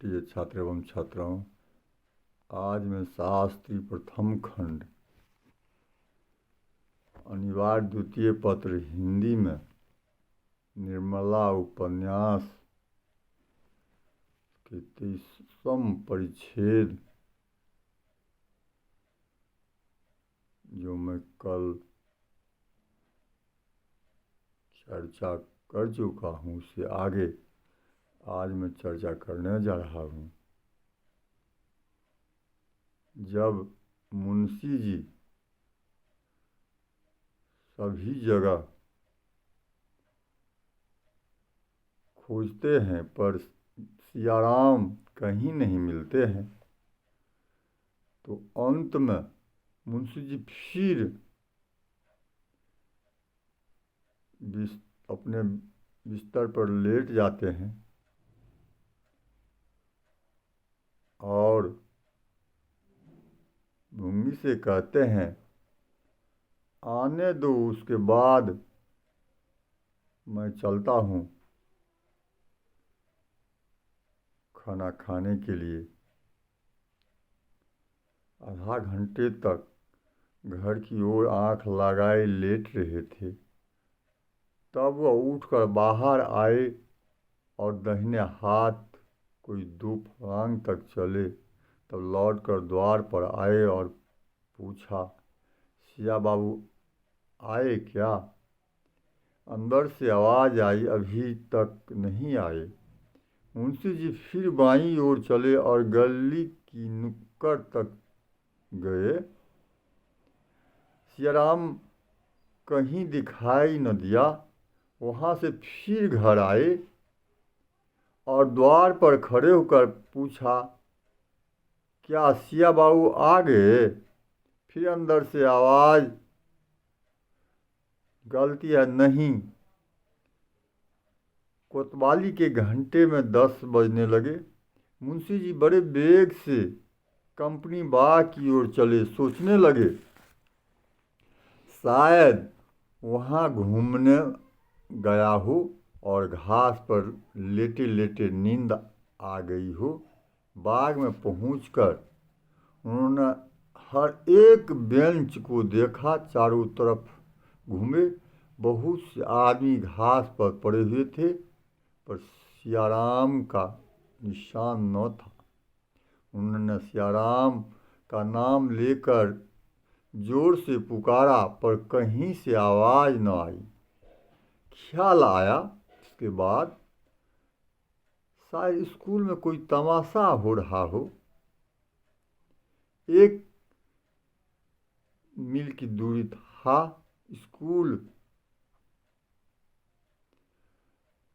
प्रिय छात्र एवं छात्राओं, आज मैं शास्त्री प्रथम खंड अनिवार्य द्वितीय पत्र हिंदी में निर्मला उपन्यास के 23वां परिच्छेद जो मैं कल चर्चा कर चुका हूँ, उससे आगे आज मैं चर्चा करने जा रहा हूँ। जब मुंशी जी सभी जगह खोजते हैं पर सियाराम कहीं नहीं मिलते हैं, तो अंत में मुंशी जी फिर अपने बिस्तर पर लेट जाते हैं और भूंगी से कहते हैं, आने दो, उसके बाद मैं चलता हूँ खाना खाने के लिए। आधा घंटे तक घर की ओर आंख लगाए लेट रहे थे। तब वह उठकर बाहर आए और दाहिने हाथ कोई 2 फर्लांग तक चले। तब लौटकर द्वार पर आए और पूछा, सिया बाबू आए क्या? अंदर से आवाज़ आई, अभी तक नहीं आए। मुंशी जी फिर बाईं ओर चले और गली की नुक्कड़ तक गए। सियाराम कहीं दिखाई न दिया। वहाँ से फिर घर आए और द्वार पर खड़े होकर पूछा, क्या सिया बाबू आ गए? फिर अंदर से आवाज़ गलती है, नहीं। कोतवाली के घंटे में 10 बजने लगे। मुंशी जी बड़े बेग से कंपनी बाग की ओर चले। सोचने लगे, शायद वहाँ घूमने गया हो और घास पर लेटे लेटे नींद आ गई हो। बाग में पहुंचकर उन्होंने हर एक बेंच को देखा, चारों तरफ घूमे। बहुत से आदमी घास पर पड़े हुए थे, पर सियाराम का निशान न था। उन्होंने सियाराम का नाम लेकर जोर से पुकारा, पर कहीं से आवाज़ न आई। ख्याल आया इसके बाद, शायद स्कूल में कोई तमाशा हो रहा हो। 1 मील की दूरी था स्कूल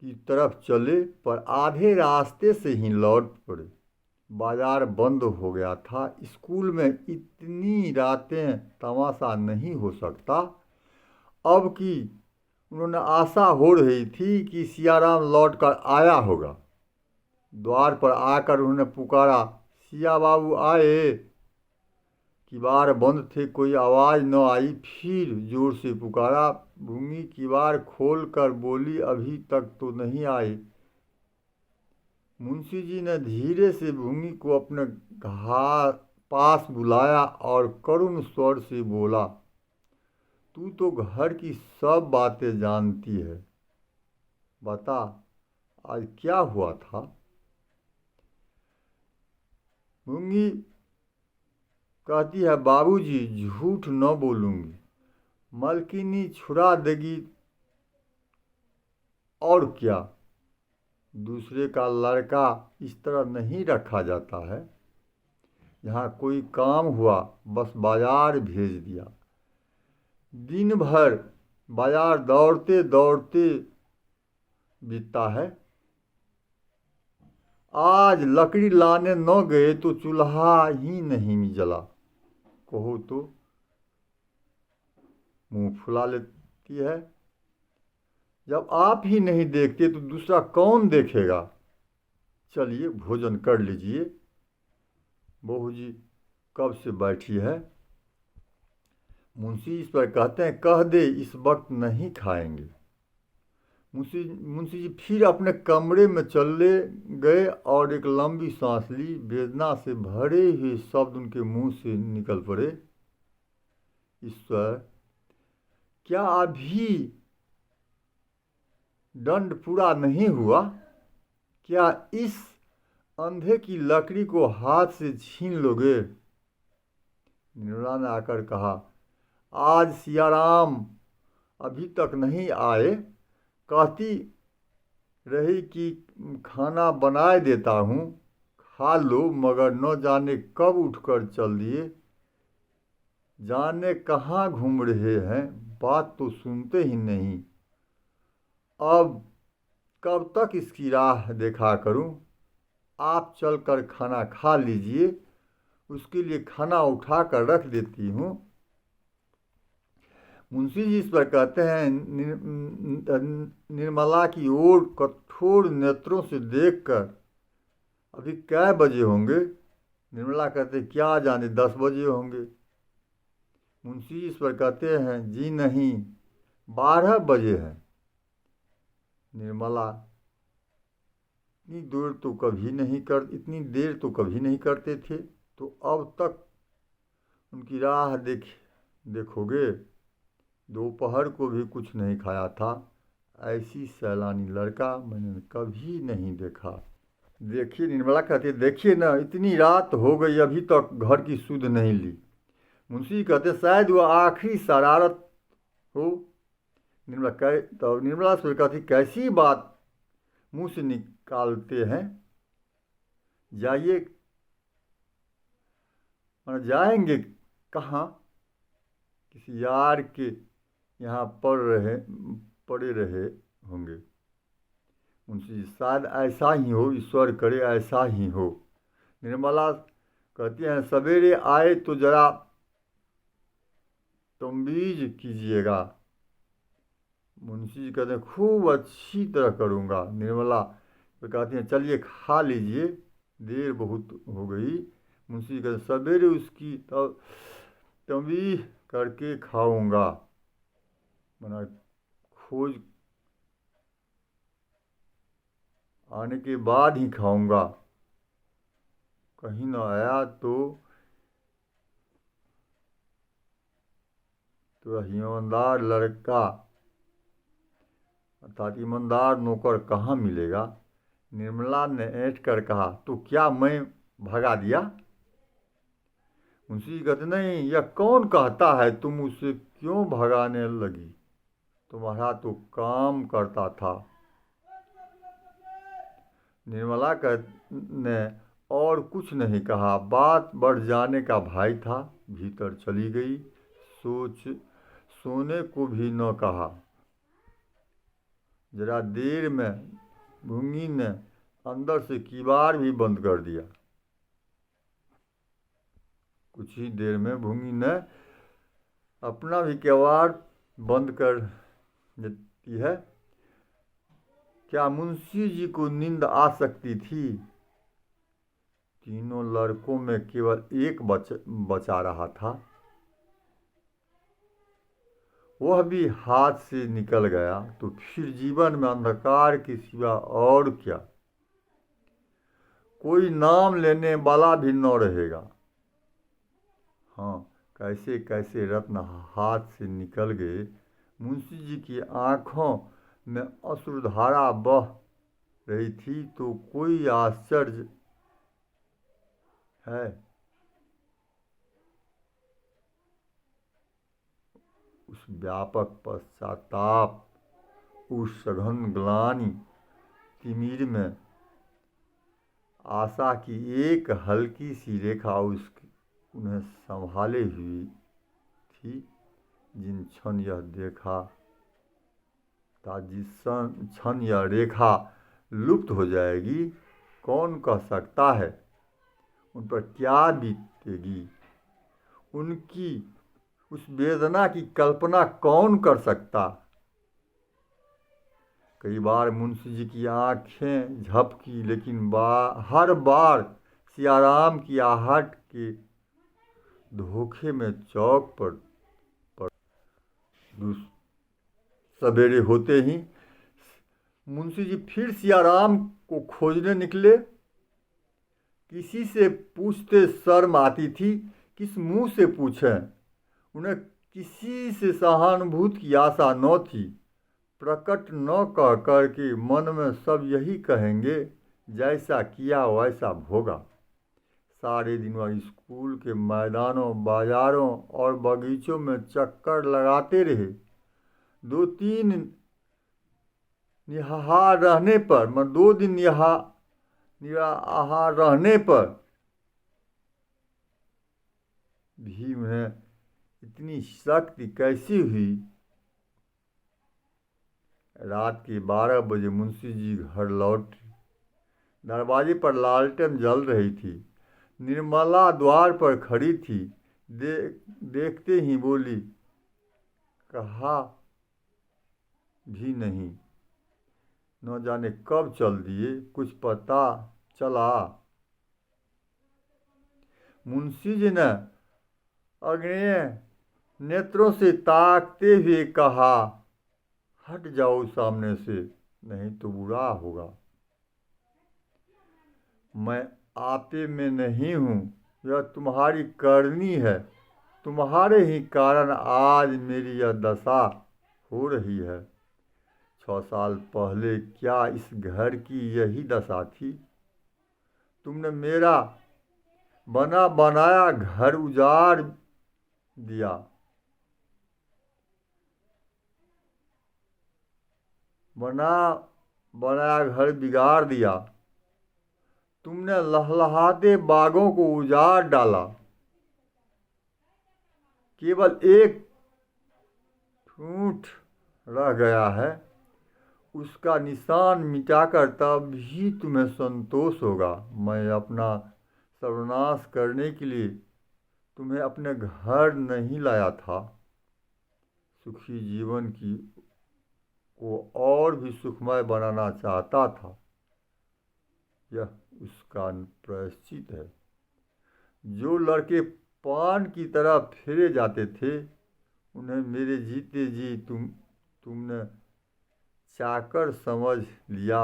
की तरफ चले, पर आधे रास्ते से ही लौट पड़े। बाजार बंद हो गया था। स्कूल में इतनी रातें तमाशा नहीं हो सकता। अब की उन्होंने आशा हो रही थी कि सियाराम लौटकर आया होगा। द्वार पर आकर उन्होंने पुकारा, सिया बाबू आए? किवाड़ बंद थे, कोई आवाज़ न आई। फिर जोर से पुकारा। भूमि किवाड़ खोल कर बोली, अभी तक तो नहीं आए। मुंशी जी ने धीरे से भूमि को अपने पास बुलाया और करुण स्वर से बोला, तू तो घर की सब बातें जानती है, बता आज क्या हुआ था? भूंगी कहती है, बाबूजी झूठ न बोलूँगी, मलकिनी छुड़ा देगी और क्या। दूसरे का लड़का इस तरह नहीं रखा जाता है। यहाँ कोई काम हुआ, बस बाजार भेज दिया। दिन भर बाजार दौड़ते दौड़ते बीतता है। आज लकड़ी लाने न गए तो चूल्हा ही नहीं जला। कहो तो मुंह फुला लेती है। जब आप ही नहीं देखते तो दूसरा कौन देखेगा? चलिए भोजन कर लीजिए। बहू जी कब से बैठी है। मुंशी इस पर कहते हैं, कह दे इस वक्त नहीं खाएंगे। मुंशी जी फिर अपने कमरे में चले गए और एक लंबी सांस ली। वेदना से भरे हुए शब्द उनके मुंह से निकल पड़े, ईश्वर, क्या अभी दंड पूरा नहीं हुआ? क्या इस अंधे की लकड़ी को हाथ से छीन लोगे? निर्मला ने आकर कहा, आज सियाराम अभी तक नहीं आए, कहती रही कि खाना बनाए देता हूँ, खा लो, मगर न जाने कब उठकर चल दिए, जाने कहाँ घूम रहे हैं, बात तो सुनते ही नहीं। अब कब तक इसकी राह देखा करूं? आप चलकर खाना खा लीजिए, उसके लिए खाना उठा कर रख देती हूँ। मुंशी जी इस पर कहते हैं, निर्मला की ओर कठोर नेत्रों से देखकर, अभी कै बजे होंगे? निर्मला कहते, क्या जाने, 10 बजे होंगे। मुंशी जी इस पर कहते हैं, जी नहीं, 12 बजे हैं। निर्मला, इतनी इतनी देर तो कभी नहीं करते थे, तो अब तक उनकी राह देखोगे? दोपहर को भी कुछ नहीं खाया था, ऐसी सैलानी लड़का मैंने कभी नहीं देखा। देखिए, निर्मला कहती है, देखिए ना, इतनी रात हो गई, अभी तक घर की सुध नहीं ली। मुंशी कहते, शायद वह आखिरी शरारत हो। निर्मला से कहती, कैसी बात मुंह से निकालते हैं? जाएंगे कहाँ? किसी यार के यहाँ पड़े रहे होंगे। मुंशी जी, शायद ऐसा ही हो, ईश्वर करे ऐसा ही हो। निर्मला कहती हैं, सवेरे आए तो जरा तमीज़ कीजिएगा। मुंशी जी कहते हैं, खूब अच्छी तरह करूँगा। निर्मला तो कहती हैं, चलिए खा लीजिए, देर बहुत हो गई। मुंशी जी कहते, सवेरे उसकी तमीज़ करके खाऊंगा, मना खोज आने के बाद ही खाऊंगा, कहीं ना आया तो ईमानदार लड़का अर्थात ईमानदार नौकर कहाँ मिलेगा? निर्मला ने ऐंठ कर कहा, तो क्या मैं भगा दिया? मुंशी जी कहते, नहीं, यह कौन कहता है तुम उसे क्यों भगाने लगी? तुम्हारा तो काम करता था। निर्मला ने और कुछ नहीं कहा, बात बढ़ जाने का भय था, भीतर चली गई। सोने को भी न कहा। जरा देर में भूंगी ने अंदर से किवाड़ भी बंद कर दिया। कुछ ही देर में भूंगी ने अपना भी किवाड़ बंद कर देती है। क्या मुंशी जी को नींद आ सकती थी? तीनों लड़कों में केवल एक बचा रहा था, वह भी हाथ से निकल गया, तो फिर जीवन में अंधकार के सिवा और क्या? कोई नाम लेने वाला भी न रहेगा। हाँ, कैसे कैसे रत्न हाथ से निकल गए। मुंशी जी की आंखों में अश्रुधारा बह रही थी, तो कोई आश्चर्य है? उस व्यापक पश्चाताप, उस सघन ग्लानि, तिमिर में आशा की एक हल्की सी रेखा उन्हें संभाले हुई थी। जिन क्षण यह देखा था, जिस क्षण यह रेखा लुप्त हो जाएगी, कौन कह सकता है उन पर क्या बीतेगी? उनकी उस वेदना की कल्पना कौन कर सकता? कई बार मुंशी जी की आंखें झपकी, लेकिन हर बार सियाराम की आहट के धोखे में चौक पर सवेरे होते ही मुंशी जी फिर सियाराम को खोजने निकले। किसी से पूछते शर्म आती थी, किस मुंह से पूछें। उन्हें किसी से सहानुभूति की आशा न थी। प्रकट न कह कर के मन में सब यही कहेंगे, जैसा किया वैसा भोगा। सारे दिन वह स्कूल के मैदानों, बाजारों और बगीचों में चक्कर लगाते रहे। 2 दिन निराहार रहने पर भी उन्हें इतनी शक्ति कैसी हुई। रात के 12 बजे मुंशी जी घर लौटे। दरवाजे पर लालटेन जल रही थी। निर्मला द्वार पर खड़ी थी। देखते ही बोली, कहा भी नहीं, न जाने कब चल दिए, कुछ पता चला? मुंशी जी ने अग्नेय नेत्रों से ताकते हुए कहा, हट जाओ सामने से, नहीं तो बुरा होगा। मैं आपे में नहीं हूँ, यह तुम्हारी करनी है। तुम्हारे ही कारण आज मेरी यह दशा हो रही है। 6 साल पहले क्या इस घर की यही दशा थी? तुमने मेरा बना बनाया घर उजाड़ दिया। बना बनाया घर बिगाड़ दिया। तुमने लहलहाते बागों को उजाड़ डाला। केवल एक ठूंठ रह गया है, उसका निशान मिटाकर तब भी तुम्हें संतोष होगा। मैं अपना सर्वनाश करने के लिए तुम्हें अपने घर नहीं लाया था। सुखी जीवन को और भी सुखमय बनाना चाहता था। यह उसका प्रायश्चित है। जो लड़के पान की तरह फेरे जाते थे, उन्हें मेरे जीते जी तुमने चाकर समझ लिया,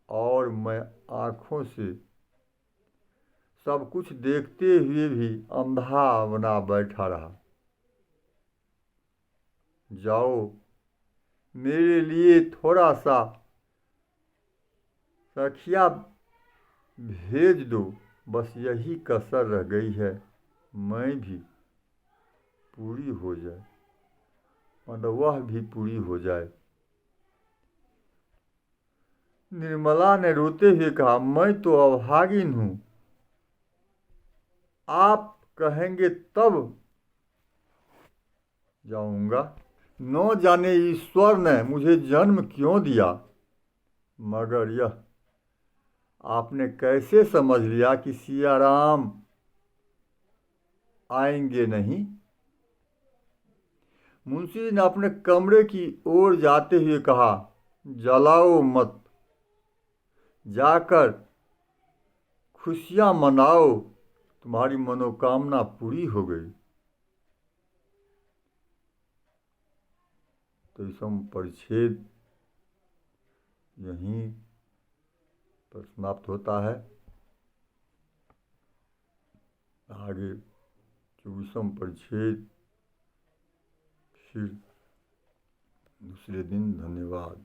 और मैं आँखों से सब कुछ देखते हुए भी अंधा बना बैठा रहा। जाओ, मेरे लिए थोड़ा सा सखिया भेज दो, बस यही कसर रह गई है। मैं भी पूरी हो जाए, मतलब वह भी पूरी हो जाए। निर्मला ने रोते हुए कहा, मैं तो अभागिन हूँ, आप कहेंगे तब जाऊंगा। न जाने ईश्वर ने मुझे जन्म क्यों दिया, मगर यह आपने कैसे समझ लिया कि सियाराम आएंगे नहीं? मुंशी ने अपने कमरे की ओर जाते हुए कहा, जलाओ मत, जाकर खुशियां मनाओ, तुम्हारी मनोकामना पूरी हो गई। तो इस परिच्छेद यहीं पर समाप्त होता है। आगे 24वां परिच्छेद फिर दूसरे दिन। धन्यवाद।